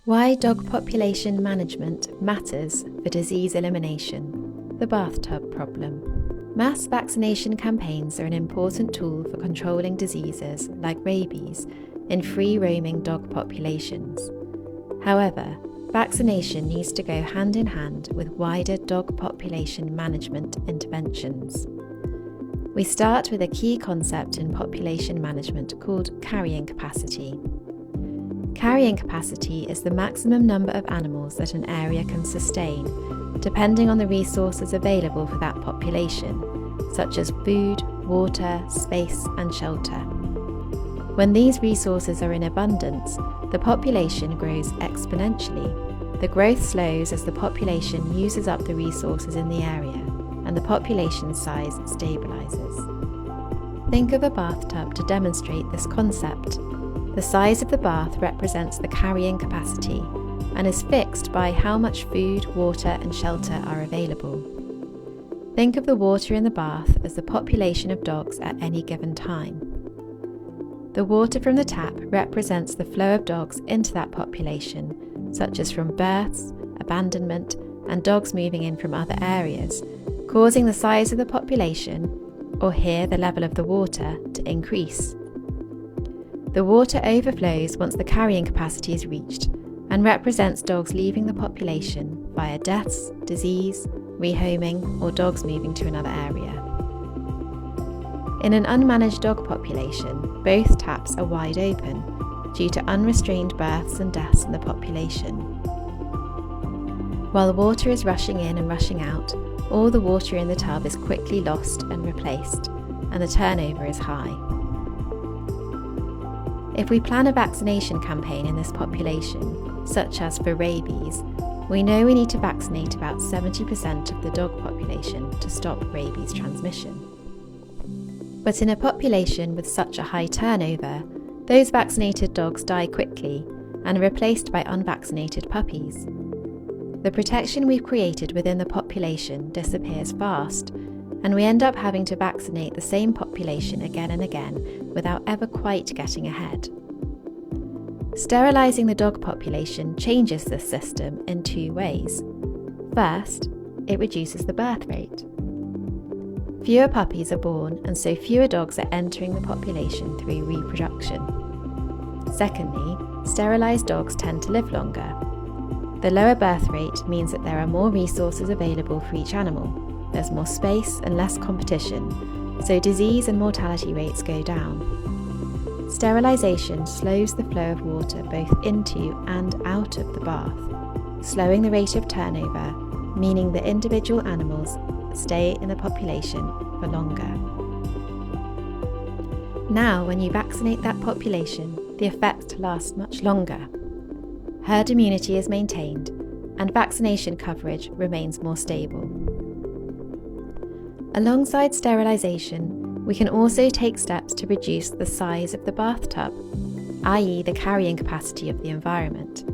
Why dog population management matters for disease elimination. The bathtub problem. Mass vaccination campaigns are an important tool for controlling diseases like rabies in free-roaming dog populations. However, vaccination needs to go hand in hand with wider dog population management interventions. We start with a key concept in population management called carrying capacity. Carrying capacity is the maximum number of animals that an area can sustain, depending on the resources available for that population, such as food, water, space, and shelter. When these resources are in abundance, the population grows exponentially. The growth slows as the population uses up the resources in the area, and the population size stabilizes. Think of a bathtub to demonstrate this concept. The size of the bath represents the carrying capacity and is fixed by how much food, water, and shelter are available. Think of the water in the bath as the population of dogs at any given time. The water from the tap represents the flow of dogs into that population, such as from births, abandonment, and dogs moving in from other areas, causing the size of the population, or here the level of the water, to increase. The water overflows once the carrying capacity is reached and represents dogs leaving the population via deaths, disease, rehoming, or dogs moving to another area. In an unmanaged dog population, both taps are wide open due to unrestrained births and deaths in the population. While water is rushing in and rushing out, all the water in the tub is quickly lost and replaced, and the turnover is high. If we plan a vaccination campaign in this population, such as for rabies, we know we need to vaccinate about 70% of the dog population to stop rabies transmission. But in a population with such a high turnover, those vaccinated dogs die quickly and are replaced by unvaccinated puppies. The protection we've created within the population disappears fast, and we end up having to vaccinate the same population again and again without ever quite getting ahead. Sterilising the dog population changes this system in two ways. First, it reduces the birth rate. Fewer puppies are born, and so fewer dogs are entering the population through reproduction. Secondly, sterilised dogs tend to live longer. The lower birth rate means that there are more resources available for each animal. There's more space and less competition, so disease and mortality rates go down. Sterilisation slows the flow of water both into and out of the bath, slowing the rate of turnover, meaning that individual animals stay in the population for longer. Now, when you vaccinate that population, the effect lasts much longer. Herd immunity is maintained, and vaccination coverage remains more stable. Alongside sterilisation, we can also take steps to reduce the size of the bathtub, i.e. the carrying capacity of the environment,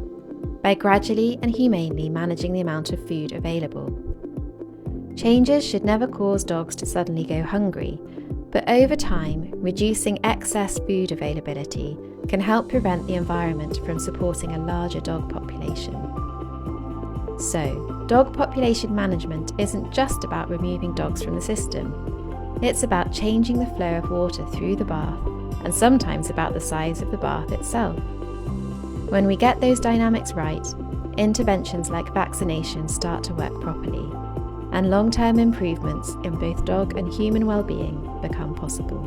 by gradually and humanely managing the amount of food available. Changes should never cause dogs to suddenly go hungry, but over time, reducing excess food availability can help prevent the environment from supporting a larger dog population. So, dog population management isn't just about removing dogs from the system. It's about changing the flow of water through the bath, and sometimes about the size of the bath itself. When we get those dynamics right, interventions like vaccination start to work properly, and long-term improvements in both dog and human well-being become possible.